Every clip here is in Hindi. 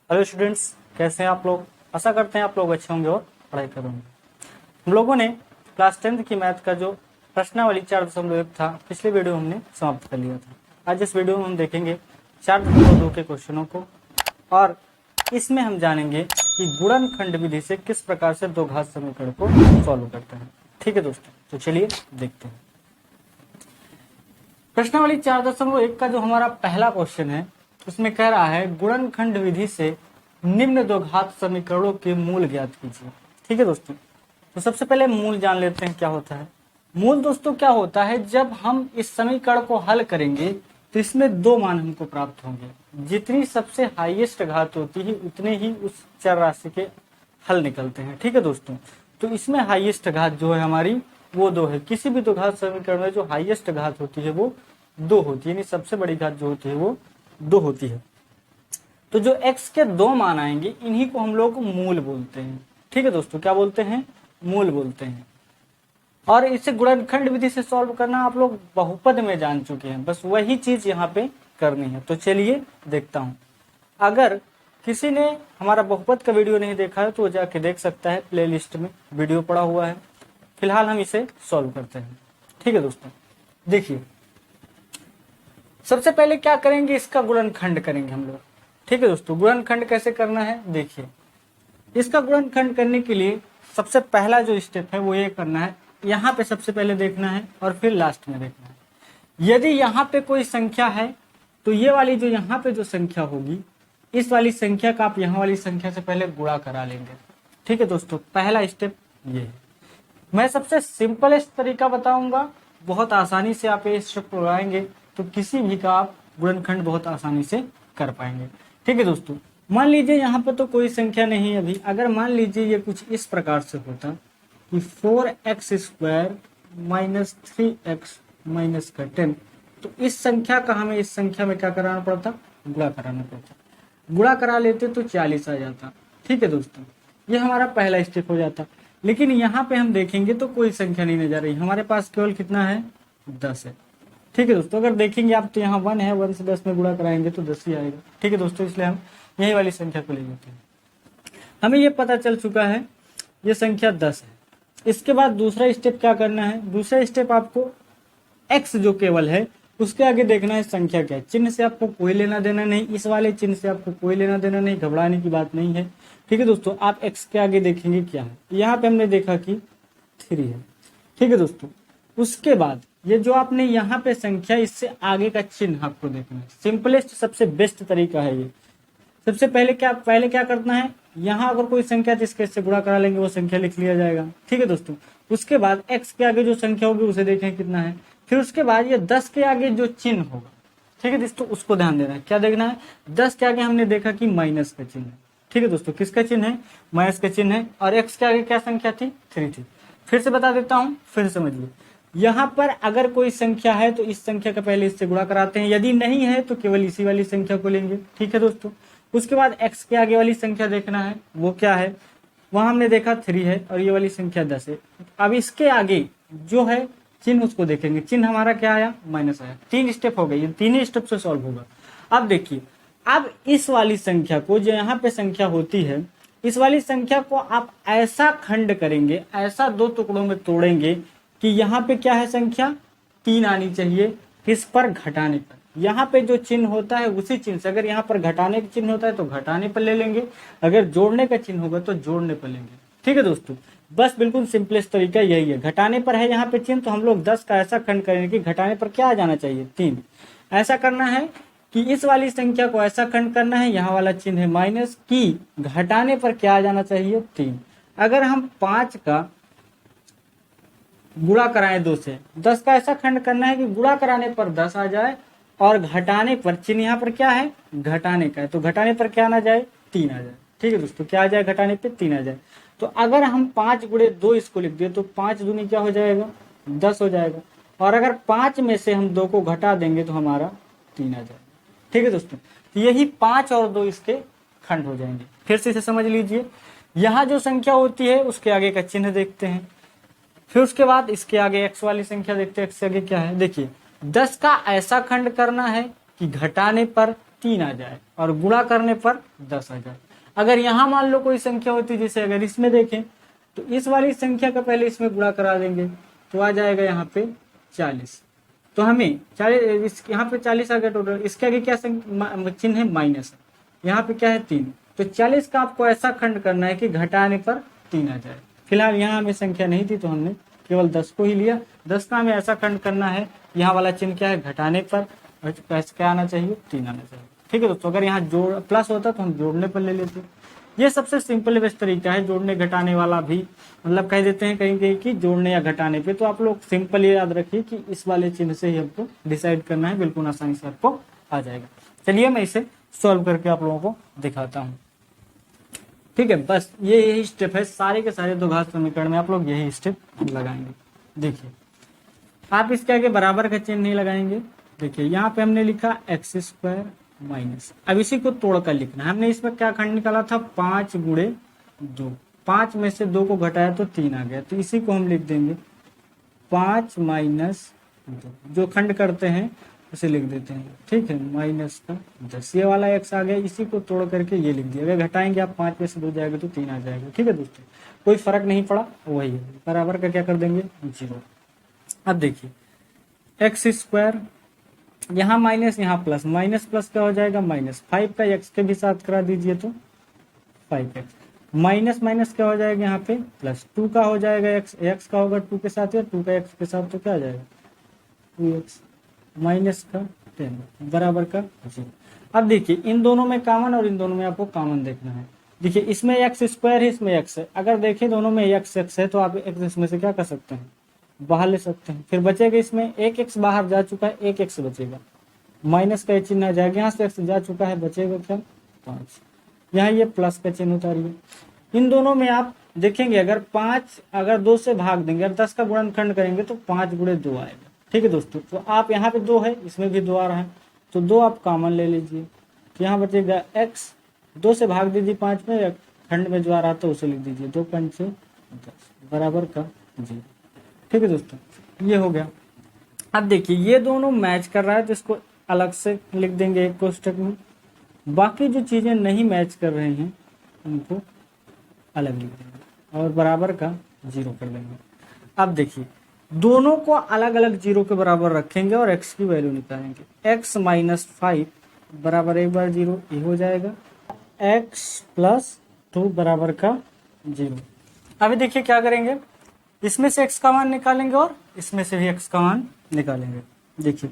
हेलो स्टूडेंट्स, कैसे हैं आप लोग। आशा करते हैं आप लोग अच्छे होंगे और पढ़ाई करेंगे। हम लोगों ने क्लास 10th की मैथ का जो प्रश्नावली 4.1 था, पिछले वीडियो हमने समाप्त कर लिया था। आज इस वीडियो में हम देखेंगे 4.2 के क्वेश्चनों को और इसमें हम जानेंगे कि गुणनखंड विधि से किस प्रकार से दो घात समीकरण को सॉल्व करते हैं। ठीक है दोस्तों, तो चलिए देखते हैं। प्रश्नावली 4.1 का जो हमारा पहला क्वेश्चन है उसमें कह रहा है गुणनखंड विधि से निम्न दो घात समीकरणों के मूल ज्ञात कीजिए। ठीक है दोस्तों, तो सबसे पहले मूल जान लेते हैं क्या होता है। मूल दोस्तों क्या होता है, जब हम इस समीकरण को हल करेंगे तो इसमें दो मान हमको प्राप्त होंगे। जितनी सबसे हाईएस्ट घात होती है उतने ही उस चर राशि के हल निकलते हैं। ठीक है दोस्तों, तो इसमें हाईएस्ट घात जो है हमारी वो दो है। किसी भी दो घात समीकरण में जो हाईएस्ट घात होती है वो दो होती है, यानी सबसे बड़ी घात जो होती है वो दो होती है। तो जो x के दो मान आएंगे इन्हीं को हम लोग मूल बोलते हैं। ठीक है दोस्तों, क्या बोलते हैं? मूल बोलते हैं। और इसे गुणनखंड विधि से सॉल्व करना आप लोग बहुपद में जान चुके हैं, बस वही चीज यहाँ पे करनी है। तो चलिए देखता हूं। अगर किसी ने हमारा बहुपद का वीडियो नहीं देखा है तो वो जाके देख सकता है, प्लेलिस्ट में वीडियो पड़ा हुआ है। फिलहाल हम इसे सॉल्व करते हैं। ठीक है दोस्तों, देखिए सबसे पहले क्या करेंगे, इसका गुणनखंड करेंगे हम लोग। ठीक है दोस्तों, गुणनखंड कैसे करना है देखिए। इसका गुणनखंड करने के लिए सबसे पहला जो स्टेप है वो ये करना है, यहाँ पे सबसे पहले देखना है और फिर लास्ट में देखना है। यदि यहाँ पे कोई संख्या है तो ये वाली जो यहाँ पे जो संख्या होगी इस वाली संख्या का आप यहाँ वाली संख्या से पहले गुणा करा लेंगे। ठीक है दोस्तों, पहला स्टेप ये है। मैं सबसे सिंपलेस्ट तरीका बताऊंगा, बहुत आसानी से आप ये स्टेप लगाएंगे तो किसी भी का आप गुणनखंड बहुत आसानी से कर पाएंगे। ठीक है दोस्तों, मान लीजिए यहाँ पर तो कोई संख्या नहीं है अभी। अगर मान लीजिए ये कुछ इस प्रकार से होता कि 4x² - 3x - 10, तो इस संख्या का हमें इस संख्या में क्या कराना पड़ता? गुणा कराना पड़ता। गुणा करा लेते तो 40 आ जाता। ठीक है दोस्तों, ये हमारा पहला स्टेप हो जाता। लेकिन यहाँ पे हम देखेंगे तो कोई संख्या नहीं नजर रही, हमारे पास केवल कितना है? 10 है। ठीक है दोस्तों, अगर देखेंगे आप तो यहाँ 1 है, 1 से 10 में गुणा कराएंगे तो 10 ही आएगा। ठीक है दोस्तों, इसलिए हम यही वाली संख्या को ले लेते हैं। हमें ये पता चल चुका है ये संख्या 10 है। इसके बाद दूसरा स्टेप क्या करना है? दूसरा स्टेप आपको x जो केवल है उसके आगे देखना है संख्या क्या है। चिन्ह से आपको कोई लेना देना नहीं, इस वाले चिन्ह से आपको कोई लेना देना नहीं, घबराने की बात नहीं है। ठीक है दोस्तों, आप x के आगे देखेंगे क्या है। यहाँ पे हमने देखा कि 3 है। ठीक है दोस्तों, उसके बाद ये जो आपने यहाँ पे संख्या, इससे आगे का चिन्ह आपको देखना है। सिंपलेस्ट सबसे बेस्ट तरीका है ये। सबसे पहले क्या करना है, यहाँ अगर कोई संख्या जिसके इससे गुणा करा लेंगे वो संख्या लिख लिया जाएगा। ठीक है दोस्तों, उसके बाद x के आगे जो संख्या होगी उसे देखें कितना है। फिर उसके बाद ये 10 के आगे जो चिन्ह होगा, ठीक है दोस्तों, उसको ध्यान देना है। क्या देखना है? 10 के आगे हमने देखा कि माइनस का चिन्ह है। ठीक है दोस्तों, किसका चिन्ह है? माइनस का चिन्ह है। और x के आगे क्या संख्या थी? 3 थी। फिर से बता देता हूँ, फिर समझिए। यहाँ पर अगर कोई संख्या है तो इस संख्या का पहले इससे गुणा कराते हैं, यदि नहीं है तो केवल इसी वाली संख्या को लेंगे। ठीक है दोस्तों, उसके बाद x के आगे वाली संख्या देखना है, वो क्या है? वहां हमने देखा 3 है और ये वाली संख्या 10 है। अब इसके आगे जो है चिन्ह उसको देखेंगे। चिन्ह हमारा क्या आया? माइनस आया। 3 स्टेप हो गए, ये 3 ही स्टेप से सॉल्व होगा। अब देखिए, अब इस वाली संख्या को, जो यहाँ पे संख्या होती है, इस वाली संख्या को आप ऐसा खंड करेंगे, ऐसा दो टुकड़ों में तोड़ेंगे कि यहाँ पे क्या है? संख्या 3 आनी चाहिए। किस पर? घटाने पर। यहाँ पे जो चिन्ह होता है उसी चिन्ह से, अगर यहाँ पर घटाने का चिन्ह होता है तो घटाने पर ले लेंगे, अगर जोड़ने का चिन्ह होगा तो जोड़ने पर लेंगे। ठीक है दोस्तों, बस बिल्कुल सिंपलेस्ट तरीका यही है। घटाने पर है यहाँ पे चिन्ह तो हम लोग 10 का ऐसा खंड करेंगे कि घटाने पर क्या आ जाना चाहिए? 3। ऐसा करना है कि इस वाली संख्या को ऐसा खंड करना है, यहाँ वाला चिन्ह है माइनस, की घटाने पर क्या आ जाना चाहिए? 3। अगर हम 5 का गुणा कराएं 2 से, 10 का ऐसा खंड करना है कि गुणा कराने पर 10 आ जाए और घटाने पर, चिन्ह यहाँ पर क्या है? घटाने का है, तो घटाने पर क्या आना जाए? 3 आ जाए। ठीक है दोस्तों, क्या आ जाए? घटाने पे 3 आ जाए। तो अगर हम 5 गुणे 2 इसको लिख दिए तो 5 दूनी क्या हो जाएगा? 10 हो जाएगा। और अगर 5 में से हम 2 को घटा देंगे तो हमारा 3 आ जाएगा। ठीक है दोस्तों, तो यही 5 और 2 इसके खंड हो जाएंगे। फिर से इसे समझ लीजिए, यहाँ जो संख्या होती है उसके आगे का चिन्ह देखते हैं, फिर उसके बाद इसके आगे x वाली संख्या देखते हैं। x के आगे क्या है? देखिए, 10 का ऐसा खंड करना है कि घटाने पर 3 आ जाए और गुणा करने पर 10 आ जाए। अगर यहाँ मान लो कोई संख्या होती, जैसे अगर इसमें देखें तो इस वाली संख्या का पहले इसमें गुणा करा देंगे तो आ जाएगा यहाँ पे 40। तो हमें 40, यहाँ पे 40 आ गया टोटल। इसके आगे क्या चिन्ह है? माइनस। यहाँ पे क्या है? 3। तो 40 का आपको ऐसा खंड करना है कि घटाने पर 3 आ जाए। फिलहाल यहाँ हमें संख्या नहीं थी तो हमने केवल 10 को ही लिया। 10 का हमें ऐसा खंड करना है, यहाँ वाला चिन्ह क्या है? घटाने पर क्या आना चाहिए? 3 आना चाहिए। ठीक है दोस्तों, अगर यहाँ जोड़ प्लस होता तो हम जोड़ने पर ले लेते। ये सबसे सिंपल बेस्ट तरीका है जोड़ने घटाने वाला भी, मतलब कह देते हैं कहीं कहीं कि जोड़ने या घटाने पे। तो आप लोग सिंपल ये याद रखिए कि इस वाले चिन्ह से ही हमको डिसाइड करना है, बिल्कुल आसानी से आपको आ जाएगा। चलिए मैं इसे सॉल्व करके आप लोगों को दिखाता हूँ। ठीक है, बस ये यही स्टेप है, सारे के सारे द्विघात समीकरण में आप लोग यही स्टेप लगाएंगे। देखिए आप इसके आगे बराबर का चिन्ह नहीं लगाएंगे। देखिए यहाँ पे हमने लिखा x² माइनस, अब इसी को तोड़कर लिखना है। हमने इसमें क्या खंड निकाला था? 5 गुणे 2। 5 में से 2 को घटाया तो 3 आ गया, तो इसी को हम लिख देंगे 5 माइनस 2। जो खंड करते हैं उसे लिख देते हैं। ठीक है, माइनस का 10। ये वाला x आ गया, इसी को तोड़ करके ये लिख दिया। अगर घटाएंगे आप 5 में से 2 जाएगा तो 3 आ जाएगा। ठीक है दोस्तों, कोई फर्क नहीं पड़ा, वही है। बराबर का क्या कर देंगे? 0। अब देखिए x², यहाँ माइनस यहाँ प्लस, माइनस प्लस क्या हो जाएगा? माइनस। 5 का x के भी साथ करा दीजिए तो 5x। माइनस माइनस क्या हो जाएगा? यहाँ पे प्लस। 2 का हो जाएगा x का होगा 2 के साथ, या 2 का x के साथ तो क्या आ जाएगा? 2x माइनस का 10 बराबर का 0। अब देखिए इन दोनों में कॉमन और इन दोनों में आपको कॉमन देखना है। देखिए इसमें x² है, इसमें x है। अगर देखें दोनों में x है तो आप x इसमें से क्या कर सकते हैं? बाहर ले सकते हैं। फिर बचेगा इसमें एक x बाहर जा चुका है, एक x बचेगा। माइनस का चिन्ह आ जाएगा, यहाँ से x जा चुका है, बचेगा क्या? 5। यहाँ ये प्लस का चिन्ह उतारिए। इन दोनों में आप देखेंगे अगर 5 अगर 2 से भाग देंगे और 10 का गुणनखंड करेंगे तो 5 गुणे 2 आएगा। ठीक है दोस्तों, तो आप यहाँ पे 2 है, इसमें भी 2 आ रहा है, तो 2 आप कॉमन ले लीजिए। तो यहाँ बचेगा x, 2 से भाग दीजिए 5 में, खंड में जो आ रहा था उसे लिख दीजिए। 2 पंचे 10 बराबर का 0। ठीक है दोस्तों, ये हो गया। अब देखिए ये दोनों मैच कर रहा है तो इसको अलग से लिख देंगे एक कोष्टक में। बाकी जो चीजें नहीं मैच कर रहे हैं उनको अलग लिख देंगे और बराबर का 0 कर देंगे। अब देखिए दोनों को अलग अलग 0 के बराबर रखेंगे और x की वैल्यू निकालेंगे। x माइनस 5 बराबर एक बार 0, ये हो जाएगा। x प्लस 2 बराबर का 0। अभी देखिए क्या करेंगे, इसमें से x का मान निकालेंगे और इसमें से भी x का मान निकालेंगे। देखिए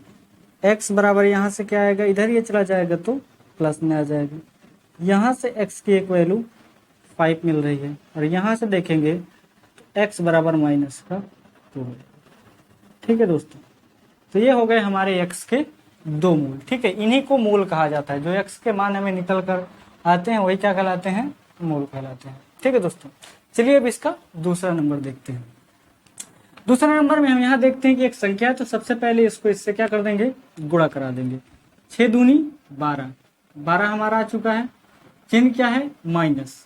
x बराबर यहाँ से क्या आएगा? इधर ये चला जाएगा तो प्लस में आ जाएगा। यहाँ से x की एक वैल्यू 5 मिल रही है और यहाँ से देखेंगे तो x बराबर माइनस का 2। ठीक है दोस्तों, तो ये हो गए हमारे x के 2 मूल। ठीक है, इन्हीं को मूल कहा जाता है। जो x के मान हमें निकल कर आते हैं वही क्या कहलाते हैं? मूल कहलाते हैं। ठीक है दोस्तों, चलिए अब इसका दूसरा नंबर देखते हैं। दूसरा नंबर में हम यहाँ देखते हैं कि एक संख्या है, तो सबसे पहले इसको इससे क्या कर देंगे? गुणा करा देंगे। 6 दूनी 12, 12 हमारा आ चुका है। चिन्ह क्या है? माइनस।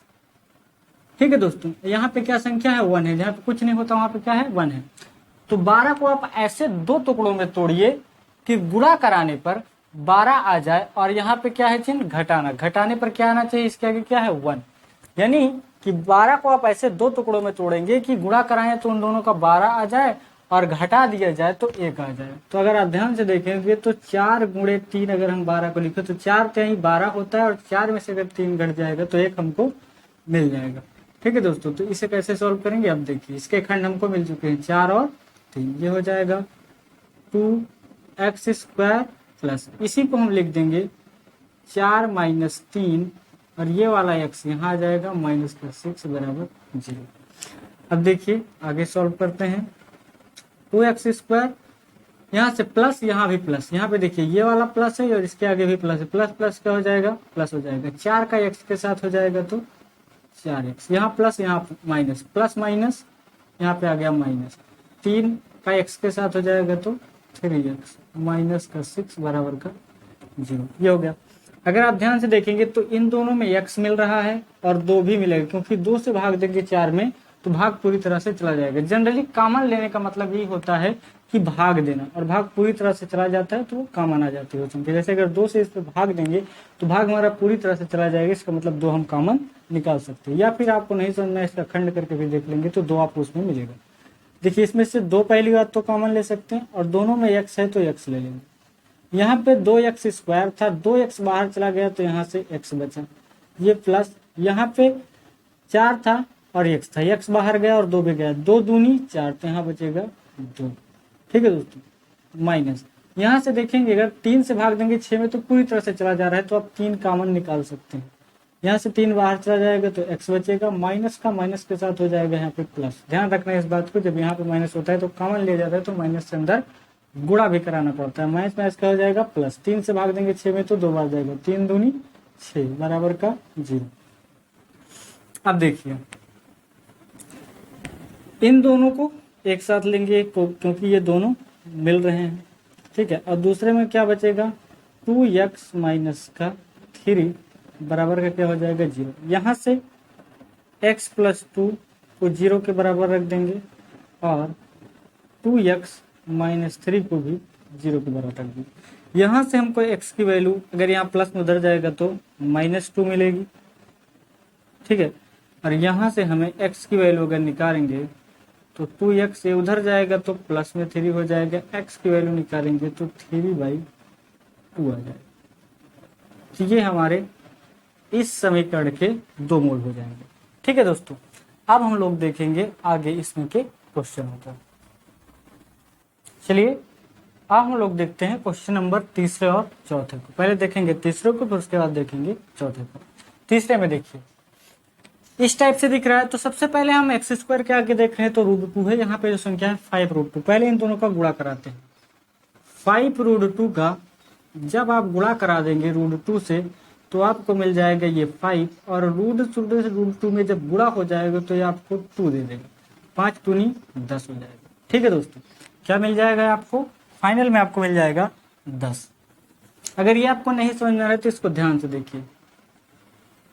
ठीक है दोस्तों, यहाँ पे क्या संख्या है? 1 है। जहाँ पे कुछ नहीं होता वहां पे क्या है? 1 है। तो 12 को आप ऐसे 2 टुकड़ों में तोड़िए कि गुणा कराने पर 12 आ जाए और यहाँ पे क्या है चिन्ह? घटाना। घटाने पर क्या आना चाहिए? इसके आगे क्या है? 1। यानी कि 12 को आप ऐसे 2 टुकड़ों में तोड़ेंगे कि गुणा कराएं तो उन दोनों का 12 आ जाए और घटा दिया जाए तो 1 आ जाए। तो अगर आप ध्यान से देखेंगे तो 4 गुणे 3 अगर हम 12 को लिखे तो 4 3 12 होता है और 4 में से अगर 3 घट जाएगा तो 1 हमको मिल जाएगा। ठीक है दोस्तों, तो इसे कैसे सॉल्व करेंगे? अब देखिए इसके खंड हमको मिल चुके हैं 4 और 3। ये हो जाएगा 2x² प्लस, इसी को हम लिख देंगे 4 माइनस 3 और ये वाला x यहाँ आ जाएगा माइनस का 6 बराबर 0। अब देखिए आगे सॉल्व करते हैं। 2x², यहाँ से प्लस, यहाँ भी प्लस। यहाँ पे देखिए ये वाला प्लस है और इसके आगे भी प्लस है। प्लस प्लस क्या हो जाएगा? प्लस हो जाएगा। 4 का x के साथ हो जाएगा तो 4x, यहाँ प्लस यहाँ माइनस, प्लस माइनस यहाँ पे आ गया माइनस। 3 का x के साथ हो जाएगा तो 3x माइनस का 6 बराबर का 0। ये हो गया। अगर आप ध्यान से देखेंगे तो इन दोनों में x मिल रहा है और 2 भी मिलेगा, क्योंकि 2 से भाग देंगे 4 में तो भाग पूरी तरह से चला जाएगा। जनरली कॉमन लेने का मतलब यही होता है कि भाग देना, और भाग पूरी तरह से चला जाता है तो वो कॉमन आ जाती है क्वेश्चन के। जैसे अगर 2 से इस पे भाग देंगे तो भाग हमारा पूरी तरह से चला जाएगा, इसका मतलब 2 हम कॉमन निकाल सकते हैं। या फिर आपको नहीं समझना, इसका खंड करके भी देख लेंगे तो 2 आपको उसमें मिलेगा। देखिए इसमें से 2 पहली बात तो कॉमन ले सकते हैं, और दोनों में x है तो x ले लेंगे। यहाँ पे 2x² था, 2x बाहर चला गया तो यहाँ से x बचा, ये प्लस, यहाँ पे 4 था और x था, x बाहर गया और 2 भी गया, 2 दूनी 4, तो यहाँ बचेगा 2। ठीक है दोस्तों, माइनस यहाँ से देखेंगे अगर 3 से भाग देंगे 6 में तो पूरी तरह से चला जा रहा है, तो आप 3 कॉमन निकाल सकते हैं। यहाँ से 3 बाहर चला जाएगा तो x बचेगा, माइनस का माइनस के साथ हो जाएगा यहाँ पे प्लस। ध्यान रखना है इस बात को, जब यहाँ पे माइनस होता है तो कॉमन ले जाता है तो माइनस से अंदर गुणा भी कराना पड़ता है। माइनस माइनस का हो जाएगा प्लस, 3 से भाग देंगे 6 में तो 2 बार जाएगा, 3 दूनी 6 बराबर का 0। अब देखिए इन दोनों को एक साथ लेंगे क्योंकि ये दोनों मिल रहे हैं। ठीक है, और दूसरे में क्या बचेगा, 2x माइनस का 3 बराबर का क्या हो जाएगा 0। यहाँ से x प्लस 2 को 0 के बराबर रख देंगे, और 2x माइनस 3 को भी 0 के बराबर रख देंगे। यहाँ से हमको x की वैल्यू अगर यहाँ प्लस में उधर जाएगा तो -2 मिलेगी। ठीक है, और यहाँ से हमें x की वैल्यू अगर निकालेंगे तो 2x ये उधर जाएगा तो प्लस में 3 हो जाएगा, x की वैल्यू निकालेंगे तो 3/2 आ जाएगा। तो ये हमारे इस समीकरण के 2 मूल हो जाएंगे। ठीक है दोस्तों, अब हम लोग देखेंगे आगे इसमें के क्वेश्चन होता है। चलिए अब हम लोग देखते हैं क्वेश्चन नंबर तीसरे और चौथे को। पहले देखेंगे तीसरे को, फिर उसके बाद देखेंगे चौथे को। तीसरे में देखिए इस टाइप से दिख रहा है, तो सबसे पहले हम x² के आगे देख रहे हैं तो √2 है। यहाँ पे जो संख्या है 5√2, पहले इन दोनों का गुणा कराते हैं। 5√2 का जब आप गुणा करा देंगे √2 से तो आपको मिल जाएगा ये 5, और √2 में जब गुणा हो जाएगा तो ये आपको 2 दे देगा, 5 दूनी 10 हो जाएगा। ठीक है दोस्तों, क्या मिल जाएगा आपको, फाइनल में आपको मिल जाएगा 10। अगर ये आपको नहीं समझ में आ रहा है तो इसको ध्यान से देखिए।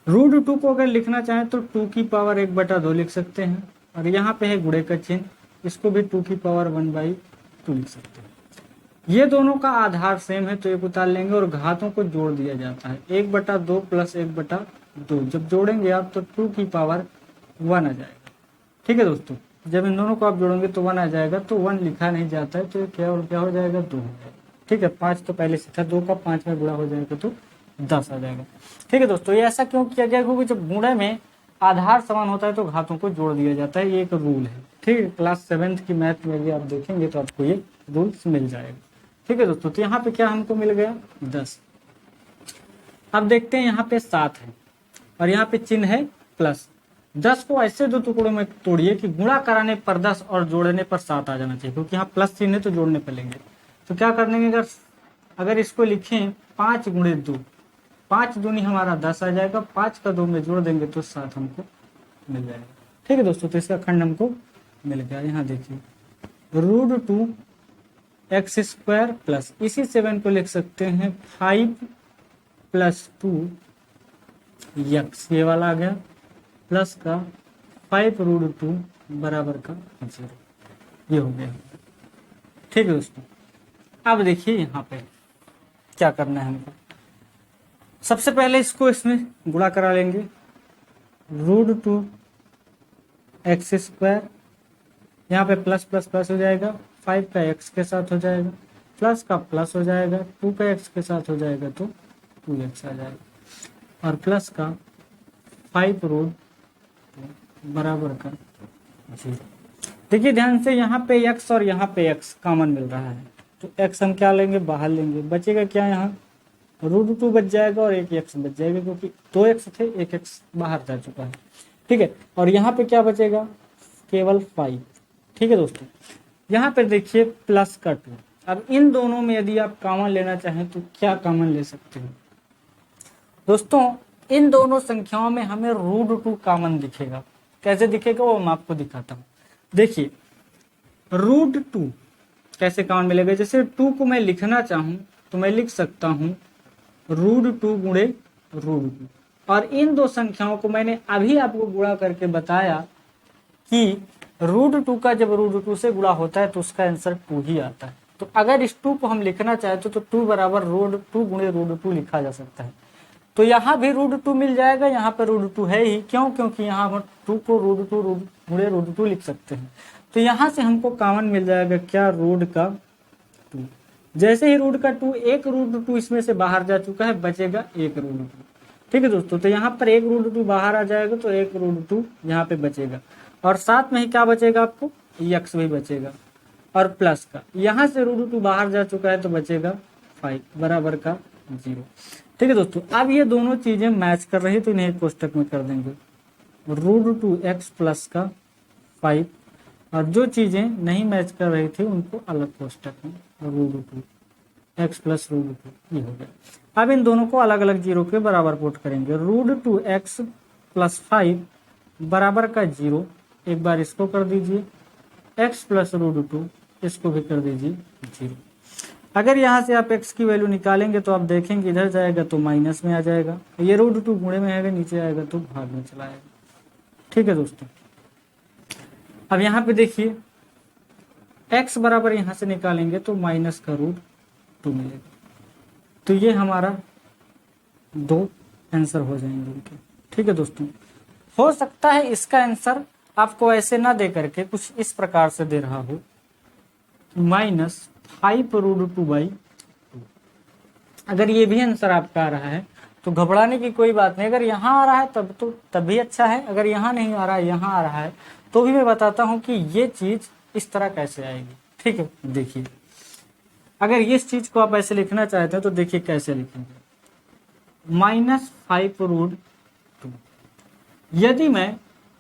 √2 को अगर लिखना चाहें तो 2 की पावर 1/2 लिख सकते हैं, और यहाँ पे है गुणे का चिन्ह, इसको भी 2 की पावर 1/2 लिख सकते हैं। ये दोनों का आधार सेम है तो एक उतार लेंगे, और घातों को जोड़ दिया जाता है, 1/2 प्लस 1/2, जब जोड़ेंगे आप तो 2 की पावर 1 आ जाएगा। ठीक है दोस्तों, जब इन दोनों को आप जोड़ेंगे तो 1 आ जाएगा, तो 1 लिखा नहीं जाता है तो क्या हो जाएगा 2 हो जाएगा। ठीक है, 5 तो पहले से था, 2 का 5 में गुणा हो जाएगा तो 10 आ जाएगा। ठीक है दोस्तों, ये ऐसा क्यों किया गया, क्योंकि जब गुणे में आधार समान होता है तो घातों को जोड़ दिया जाता है, ये एक रूल है। ठीक है, क्लास 7th की मैथ में भी आप देखेंगे तो आपको ये रूल्स मिल जाएगा। ठीक है दोस्तों, तो यहाँ पे क्या हमको मिल गया 10। अब देखते हैं यहाँ पे 7 है और यहाँ पे चिन्ह है प्लस। 10 को ऐसे 2 टुकड़ों में तोड़िए कि गुणा कराने पर 10 और जोड़ने पर 7 आ जाना चाहिए, क्योंकि यहाँ प्लस चिन्ह है तो जोड़ने पर लेंगे। तो क्या करने, अगर इसको लिखें 5 गुणे 2, 5 दूनी हमारा 10 आ जाएगा, 5 का 2 में जोड़ देंगे तो 7 हमको मिल जाएगा। ठीक है दोस्तों, तो इसका खंड हमको मिल गया। यहाँ देखिए √2 x² प्लस, इसी 7 को लिख सकते हैं 5 + 2 x, ये वाला आ गया, प्लस का 5√2 बराबर का 0, ये हो गया। ठीक है दोस्तों, अब देखिए यहाँ पे क्या करना है हमको। सबसे पहले इसको इसमें गुणा करा लेंगे, √2 x², यहाँ पे प्लस प्लस प्लस हो जाएगा, 5 का x के साथ हो जाएगा, प्लस का प्लस हो जाएगा, 2 का x के साथ हो जाएगा तो 2x आ जाएगा, और प्लस का 5√2 बराबर का 0। देखिए ध्यान से, यहाँ पे x और यहाँ पे x कॉमन मिल रहा है, तो x हम क्या लेंगे, बाहर लेंगे, बचेगा क्या, यहाँ √2 बच जाएगा और एक x बच जाएगा, क्योंकि 2x थे, एक x बाहर जा चुका है। ठीक है, और यहाँ पे क्या बचेगा, केवल 5। ठीक है दोस्तों, यहाँ पे देखिए प्लस का 2। अब इन दोनों में यदि आप कॉमन लेना चाहें तो क्या कॉमन ले सकते हैं दोस्तों, इन दोनों संख्याओं में हमें √2 कॉमन दिखेगा। कैसे दिखेगा वो मैं आपको दिखाता हूँ। देखिए √2 कैसे कॉमन मिलेगा, जैसे 2 को मैं लिखना चाहूँ तो मैं लिख सकता हूँ √2 गुणे √2, और इन दो संख्याओं को मैंने अभी आपको गुणा करके बताया कि √2 का जब √2 से गुणा होता है तो उसका आंसर 2 ही आता है। तो अगर इस 2 को हम लिखना चाहते तो 2 बराबर √2 गुणे √2 लिखा जा सकता है। तो यहाँ भी √2 मिल जाएगा, यहाँ पे √2 है ही, क्यों? क्योंकि यहाँ हम 2 को √2 गुणे √2 लिख सकते हैं। तो यहाँ से हमको कॉमन मिल जाएगा क्या, रूट का 2। जैसे ही रूट का 2, एक √2 इसमें से बाहर जा चुका है, बचेगा एक √2। ठीक है दोस्तों, तो यहाँ पर एक √2 बाहर आ जाएगा तो एक √2 यहाँ पे बचेगा, और साथ में ही क्या बचेगा आपको, x भी बचेगा और प्लस का, यहाँ से √2 बाहर जा चुका है तो बचेगा 5 बराबर का 0। ठीक है दोस्तों, अब ये दोनों चीजें मैच कर रही है तो इन्हें कोष्टक में कर देंगे, √2x प्लस का 5, और जो चीजें नहीं मैच कर रही थी उनको अलग कोष्टक में, √2x प्लस √2 ये हो गया। अब इन दोनों को अलग अलग जीरो के बराबर पुट करेंगे, √2x प्लस 5 बराबर का 0, एक बार इसको कर दीजिए, x प्लस √2 इसको भी कर दीजिए 0। अगर यहाँ से आप x की वैल्यू निकालेंगे तो आप देखेंगे इधर जाएगा तो माइनस में आ जाएगा, ये √2 गुणे में आएगा, नीचे आएगा तो भाग में चला आएगा। ठीक है दोस्तों, अब यहाँ पे देखिए x बराबर यहाँ से निकालेंगे तो माइनस का √2 मिलेगा, तो ये हमारा 2 आंसर हो जाएंगे इनके। ठीक है दोस्तों, हो सकता है इसका आंसर आपको ऐसे ना दे करके कुछ इस प्रकार से दे रहा हो, -5√2/2। अगर ये भी आंसर आपका आ रहा है तो घबराने की कोई बात नहीं, अगर यहाँ आ रहा है तब तो तभी अच्छा है, अगर यहाँ नहीं आ रहा है, यहाँ आ रहा है तो भी मैं बताता हूँ कि ये चीज इस तरह कैसे आएगी। ठीक है, देखिए अगर इस चीज को आप ऐसे लिखना चाहते हैं तो देखिए कैसे लिखेंगे, -5√2। यदि मैं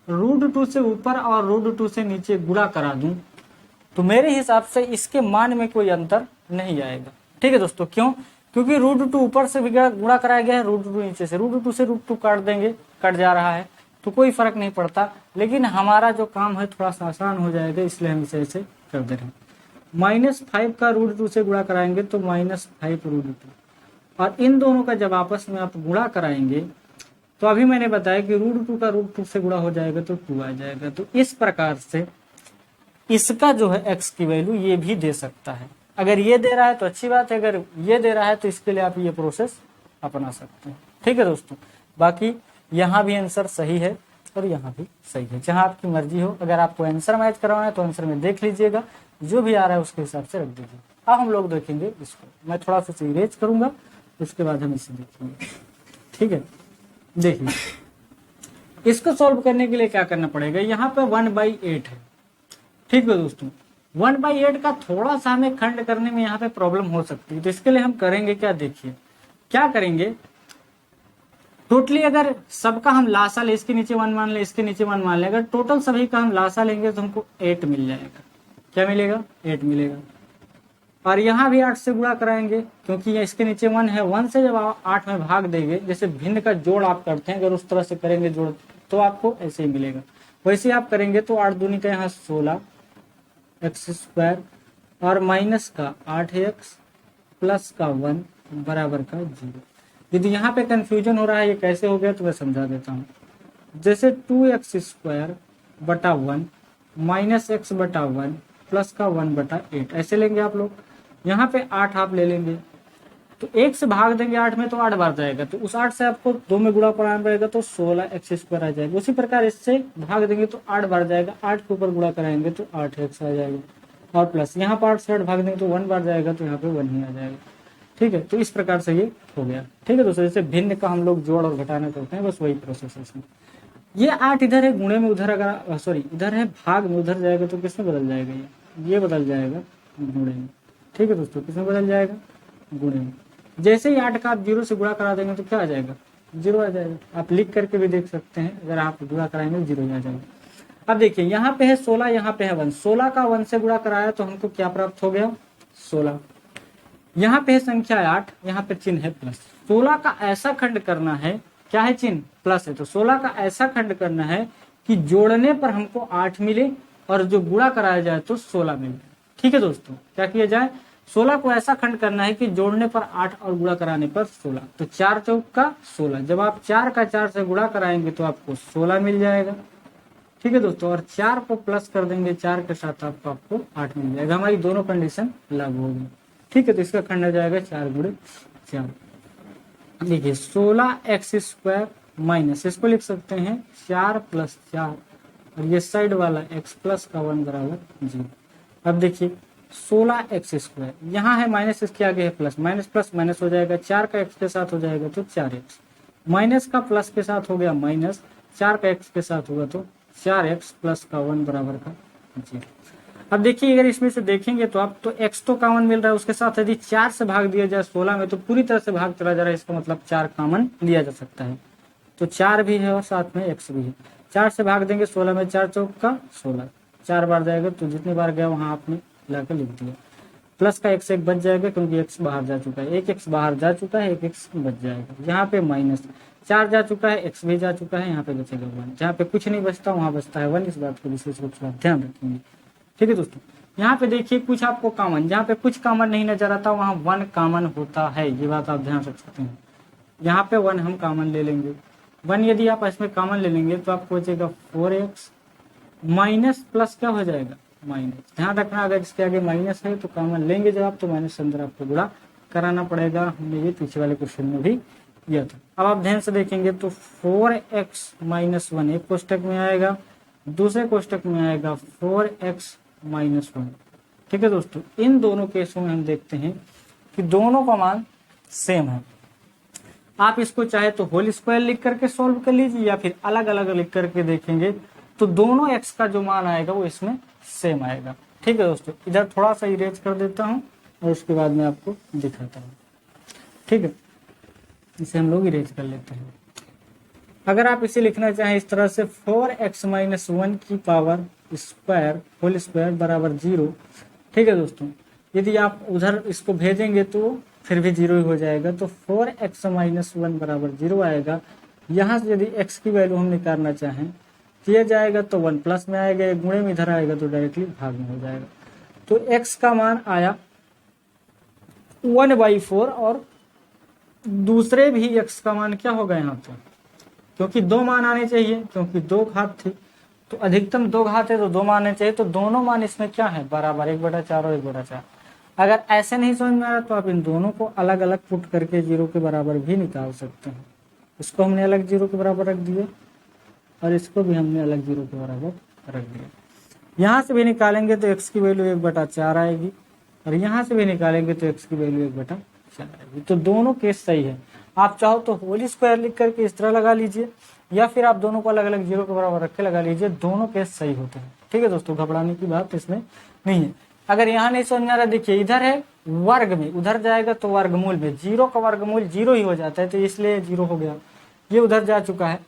√2 से ऊपर और √2 से नीचे गुणा करा दूं तो मेरे हिसाब से इसके मान में कोई अंतर नहीं आएगा। ठीक है दोस्तों, क्यों? क्योंकि √2 ऊपर से भी गुणा कराया गया है, √2 नीचे से, √2 से √2 काट देंगे, कट जा रहा है तो कोई फर्क नहीं पड़ता, लेकिन हमारा जो काम है थोड़ा सा आसान हो जाएगा, इसलिए हम इसे ऐसे कर दे रहे हैं। -5 का √2 से गुणा कराएंगे तो -5√2, और इन दोनों का जब आपस में आप गुणा कराएंगे तो अभी मैंने बताया कि √2 का √2 से गुणा हो जाएगा तो 2 आ जाएगा। तो इस प्रकार से इसका जो है x की वैल्यू ये भी दे सकता है। अगर ये दे रहा है तो अच्छी बात है, अगर ये दे रहा है तो इसके लिए आप ये प्रोसेस अपना सकते हैं। ठीक है दोस्तों, बाकी यहाँ भी आंसर सही है और यहाँ भी सही है, जहाँ आपकी मर्जी हो। अगर आपको आंसर मैच करवाना है तो आंसर में देख लीजिएगा, जो भी आ रहा है उसके हिसाब से रख दीजिए। अब हम लोग देखेंगे इसको, मैं थोड़ा सा इरेज करूंगा, उसके बाद हम इसे देखेंगे। ठीक है, देखिए इसको सॉल्व करने के लिए क्या करना पड़ेगा, यहाँ पे 1/8 है। ठीक है दोस्तों, 1/8 का थोड़ा सा हमें खंड करने में यहाँ पे प्रॉब्लम हो सकती है, तो इसके लिए हम करेंगे क्या, देखिए क्या करेंगे, टोटली अगर सबका हम लासा ले, इसके नीचे 1 मान ले, इसके नीचे 1 मान ले, अगर टोटल सभी का हम लासा लेंगे तो हमको 8 मिल जाएगा। क्या मिलेगा, 8 मिलेगा। और यहाँ भी 8 से गुणा कराएंगे, क्योंकि ये इसके नीचे 1 है, 1 से जब आप 8 में भाग देंगे, जैसे भिन्न का जोड़ आप करते हैं, अगर उस तरह से करेंगे जोड़ तो आपको ऐसे ही मिलेगा। वैसे आप करेंगे तो 8 दूनी का यहाँ 16x² और माइनस का 8x प्लस का 1 बराबर का 0। यदि यहाँ पे कंफ्यूजन हो रहा है ये कैसे हो गया तो मैं समझा देता हूँ। जैसे 2x² बटा 1 माइनस x बटा 1 प्लस का 1/8 ऐसे लेंगे आप लोग। यहाँ पे 8 आप ले लेंगे तो 1 से भाग देंगे 8 में तो 8 बार जाएगा, तो उस 8 से आपको 2 में गुणा कराना पड़ेगा तो 16x² आ जाएगा। उसी प्रकार इससे भाग देंगे तो 8 बार जाएगा, 8 के ऊपर गुणा कराएंगे तो 8x आ जाएगा, और प्लस यहाँ पर 8 से 8 भाग देंगे तो 1 बार जाएगा तो यहाँ पे 1 ही आ जाएगा। ठीक है, तो इस प्रकार से ये हो गया। ठीक है दोस्तों, जैसे भिन्न का हम लोग जोड़ और घटाना करते हैं, बस वही प्रोसेस है इसमें। ये 8 इधर है गुणे में, उधर अगर सॉरी इधर है भाग में, उधर जाएगा तो किसमें बदल जाएगा, ये बदल जाएगा गुणे में। ठीक है दोस्तों, किसमें बदल जाएगा, गुणे में। जैसे ही 8 का आप 0 से गुणा करा देंगे तो क्या आ जाएगा, 0 आ जाएगा। आप लिख करके भी देख सकते हैं, अगर आप गुणा कराएंगे 0 आ जाएगा। अब देखिए यहाँ पे है 16, यहाँ पे है 1, 16 का 1 से गुणा कराया तो हमको क्या प्राप्त हो गया, 16। यहाँ पे है संख्या 8, यहाँ पे चिन्ह है प्लस। 16 का ऐसा खंड करना है, क्या है चिन्ह प्लस है, तो 16 का ऐसा खंड करना है कि जोड़ने पर हमको 8 मिले और जो गुणा कराया जाए तो 16 मिले। ठीक है दोस्तों, क्या किया जाए, 16 को ऐसा खंड करना है कि जोड़ने पर 8 और गुणा कराने पर 16, तो 4 चौक का 16। जब आप 4 का 4 से गुणा कराएंगे तो आपको 16 मिल जाएगा। ठीक है दोस्तों, और 4 को प्लस कर देंगे 4 के साथ आपको 8 मिल जाएगा। हमारी दोनों कंडीशन लागू होगी। ठीक है, तो इसका खंड हो जाएगा 4 गुणे 4। देखिए 16x² माइनस, इसको लिख सकते हैं 4 + 4, और ये साइड वाला x प्लस का 1 बराबर 0। अब देखिए 16x², यहाँ है माइनस, इसके आगे है प्लस, माइनस प्लस माइनस हो जाएगा, 4 का x के साथ हो जाएगा तो 4x, माइनस का प्लस के साथ हो गया माइनस, 4 का x के साथ होगा तो 4x प्लस का 1 बराबर का 0। अब देखिए अगर इसमें से देखेंगे तो आप तो x तो कॉमन मिल रहा है, उसके साथ यदि 4 से भाग दिया जाए 16 में तो पूरी तरह से भाग चला जा रहा है, इसका मतलब 4 कॉमन लिया जा सकता है। तो 4 भी है और साथ में x भी है। 4 से भाग देंगे 16 में, 4 चौक का 16, 4 बार जाएगा तो जितनी बार गया वहां आपने लाकर लिख दिया। प्लस का x एक बच जाएगा क्योंकि x बाहर जा चुका है, एक x बाहर जा चुका है, एक x बच जाएगा। यहाँ पे माइनस 4 जा चुका है, x भी जा चुका है, यहाँ पे बचेगा 1। जहाँ पे कुछ नहीं बचता वहां बचता है 1, इस बात को विशेष रूप से ध्यान रखेंगे। ठीक है दोस्तों, यहाँ पे देखिए कुछ आपको कॉमन, जहाँ पे कुछ कॉमन नहीं नजर आता वहाँ 1 कॉमन होता है, ये बात आप ध्यान रख सकते हैं। यहाँ पे 1 हम कॉमन ले लेंगे, 1 यदि आप इसमें कॉमन ले लेंगे तो आपको बचेगा 4x माइनस प्लस क्या हो जाएगा माइनस। ध्यान रखना अगर इसके आगे माइनस है तो कॉमन लेंगे जब आप, तो माइनस अंदर आपको गुणा कराना पड़ेगा। हमने ये पीछे वाले क्वेश्चन में भी किया था। अब आप ध्यान से देखेंगे तो 4x - 1 एक कोष्टक में आएगा, दूसरे कोष्टक में आएगा 4x - 1। ठीक है दोस्तों, इन दोनों केसों में हम देखते हैं कि दोनों का मान सेम है। आप इसको चाहे तो होल स्क्वायर लिख करके सॉल्व कर लीजिए या फिर अलग अलग लिख करके देखेंगे तो दोनों x का जो मान आएगा वो इसमें सेम आएगा। ठीक है दोस्तों, इधर थोड़ा सा इरेज कर देता हूं और उसके बाद में आपको दिखाता हूं। ठीक है, इसे हम लोग इरेज कर लेते हैं। अगर आप इसे लिखना चाहें इस तरह से 4x - 1 की पावर स्क्वायर होल स्क्वायर बराबर 0। ठीक है दोस्तों, यदि आप उधर इसको भेजेंगे तो फिर भी 0 ही हो जाएगा, तो 4x - 1 बराबर 0 आएगा। यहाँ से यदि x की वैल्यू हम निकालना चाहें किया जाएगा तो 1 प्लस में आएगा, एक गुणे में इधर आएगा तो डायरेक्टली भाग में हो जाएगा। तो x का मान आया 1/4 और दूसरे भी x का मान क्या होगा यहाँ पे, क्योंकि 2 मान आने चाहिए, क्योंकि 2 घात थी तो अधिकतम 2 घात है तो 2 मान आने चाहिए, तो दोनों मान इसमें क्या है बराबर 1/4 और 1/4। अगर ऐसे नहीं समझ में आ रहा तो आप इन दोनों को अलग अलग पुट करके 0 के बराबर भी निकाल सकते हैं। इसको हमने अलग 0 के बराबर रख दिया और इसको भी हमने अलग 0 के बराबर रख दिया। यहाँ से भी निकालेंगे तो x की वैल्यू 1/4 आएगी और यहाँ से भी निकालेंगे तो x की वैल्यू 1/4 आएगी। तो दोनों केस सही है। आप चाहो तो होल स्क्वायर लिख करके इस तरह लगा लीजिए या फिर आप दोनों को अलग अलग 0 के बराबर रख के लगा लीजिए, दोनों केस सही होते हैं। ठीक है दोस्तों, घबराने की बात इसमें नहीं है। अगर यहाँ नहीं समझ में आ रहा, देखिए इधर है वर्ग में, उधर जाएगा तो वर्गमूल में, 0 का वर्गमूल 0 ही हो जाता है तो इसलिए 0 हो गया। ये उधर जा चुका है।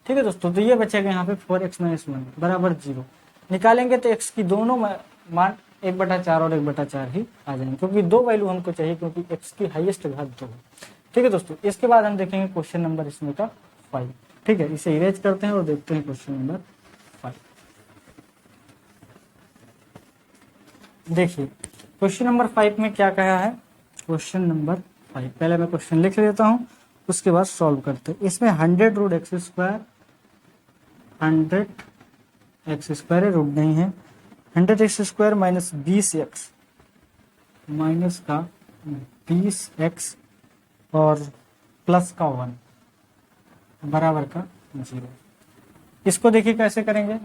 ठीक है दोस्तों, तो ये बचेगा यहाँ पे 4x - 1 बराबर 0। निकालेंगे तो x की दोनों मान 1/4 और 1/4 ही आ जाएंगे, क्योंकि 2 वैल्यू हमको चाहिए, क्योंकि x की हाईएस्ट घात 2 है। ठीक है दोस्तों, इसके बाद हम देखेंगे क्वेश्चन नंबर इसमें का 5। ठीक है, इसे इरेज करते हैं और देखते हैं क्वेश्चन नंबर 5। देखिए क्वेश्चन नंबर 5 में क्या कहा है। क्वेश्चन नंबर 5, पहले मैं क्वेश्चन लिख लेता हूँ उसके बाद सॉल्व करते हैं। इसमें 100√x², 100x² रूट नहीं है, 100x² माइनस 20x माइनस का 20x और प्लस का 1 बराबर का 0। इसको देखिए कैसे करेंगे।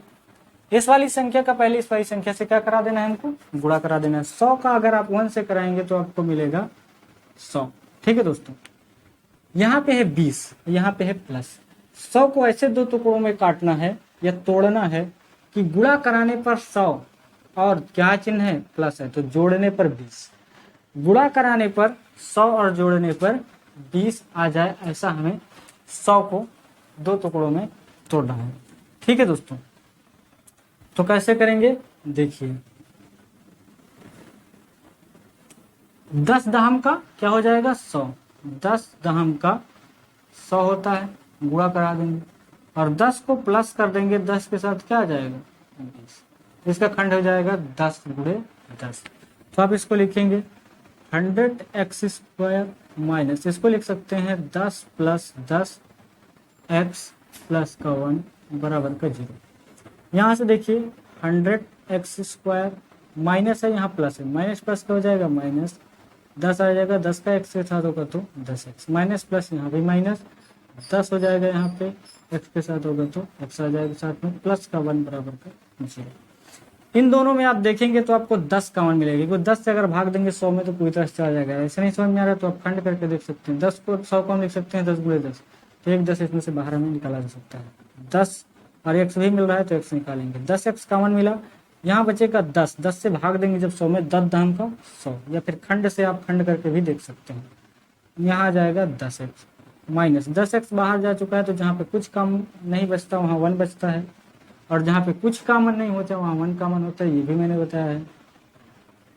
इस वाली संख्या का पहले इस वाली संख्या से क्या करा देना है, हमको गुणा करा देना है। 100 का अगर आप 1 से कराएंगे तो आपको मिलेगा 100। ठीक है दोस्तों, यहाँ पे है 20, यहाँ पे है प्लस। 100 को ऐसे 2 टुकड़ों में काटना है या तोड़ना है कि गुणा कराने पर 100 और क्या चिन्ह है प्लस है, तो जोड़ने पर 20, गुणा कराने पर 100 और जोड़ने पर 20 आ जाए, ऐसा हमें 100 को 2 टुकड़ों में तोड़ना है। ठीक है दोस्तों, तो कैसे करेंगे देखिए। 10 दहम का क्या हो जाएगा 100, 10 दहम का 100 होता है, गुणा करा देंगे और 10 को प्लस कर देंगे, 10 के साथ क्या आ जाएगा 20, इसका खंड हो जाएगा 10 गुणे 10। तो आप इसको लिखेंगे 100x² माइनस, इसको लिख सकते हैं 10 + 10x प्लस का 1 बराबर का 0। यहाँ से देखिए 100x² माइनस है, यहाँ प्लस है, माइनस प्लस का हो जाएगा माइनस 10 आ जाएगा, 10 का x के साथ होगा तो 10x, माइनस प्लस यहाँ भी माइनस 10 हो जाएगा, यहाँ पे x के साथ होगा तो x आ जाएगा, साथ में प्लस का 1 बराबर का 0। इन दोनों में आप देखेंगे तो आपको 10 कॉमन मिलेगी, क्योंकि 10 से अगर भाग देंगे 100 में तो पूरी तरह से आ जाएगा। ऐसे नहीं समझ में आ रहा है तो आप खंड करके देख सकते हैं, 10 को 100 कॉमन लिख सकते हैं, 10 गुणे 10 तो 1 10 इसमें से बाहर हमें निकाला जा सकता है। 10 और x भी मिल रहा है तो x निकालेंगे, 10x कॉमन मिला, यहाँ बचेगा 10, 10 से भाग देंगे जब 100 में, 10 दाम का 100, या फिर खंड से आप खंड करके भी देख सकते हैं। यहाँ आ जाएगा 10x माइनस 10x बाहर जा चुका है, तो जहाँ पे कुछ कम नहीं बचता वहाँ 1 बचता है, और जहाँ पे कुछ कॉमन नहीं होता वहाँ 1 कॉमन होता है, ये भी मैंने बताया है।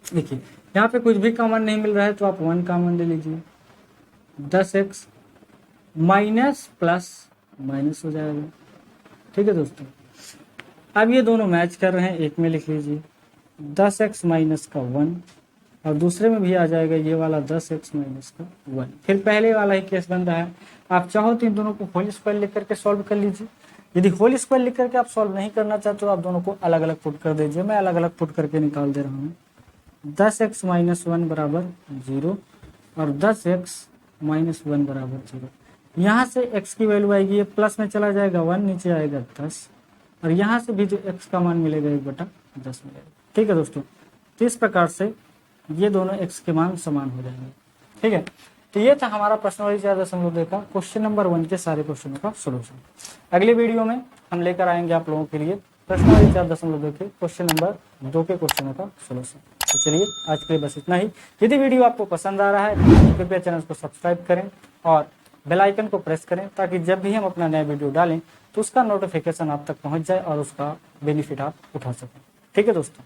देखिए यहाँ पे कुछ भी कॉमन नहीं मिल रहा है तो आप 1 कॉमन ले लीजिए, 10x माइनस प्लस माइनस हो जाएगा। ठीक है दोस्तों, अब ये दोनों मैच कर रहे हैं, एक में लिख लीजिए 10x माइनस का 1, और दूसरे में भी आ जाएगा ये वाला 10x माइनस का 1। फिर पहले वाला ही केस बन रहा है, आप चाहो तो इन दोनों को होल स्क्वायर लिख करके सॉल्व कर लीजिए। यदि होल स्क्वायर लिख करके आप सॉल्व नहीं करना चाहते हो, आप दोनों को अलग अलग पुट कर दीजिए। मैं अलग अलग पुट करके निकाल दे रहा हूँ। 10x माइनस 1 बराबर 0 और 10x माइनस 1 बराबर 0। यहाँ से x की वैल्यू आएगी, ये प्लस में चला जाएगा 1, नीचे आएगा 10, और यहाँ से भी जो x का मान मिलेगा 1/10 मिलेगा। ठीक है दोस्तों, तो इस प्रकार से ये दोनों x के मान समान हो जाएंगे। ठीक है, तो ये था हमारा प्रश्नावली 4.2 का क्वेश्चन नंबर 1 के सारे क्वेश्चनों का सोल्यूशन। अगले वीडियो में हम लेकर आएंगे आप लोगों के लिए प्रश्नावली 4.2 के क्वेश्चन नंबर 2 के क्वेश्चनों का सोल्यूशन। तो चलिए आज के लिए बस इतना ही। यदि वीडियो आपको पसंद आ रहा है तो कृपया चैनल को सब्सक्राइब करें और बेल आइकन को प्रेस करें, ताकि जब भी हम अपना नया वीडियो डालें तो उसका नोटिफिकेशन आप तक पहुंच जाए और उसका बेनिफिट आप उठा सकें। ठीक है दोस्तों।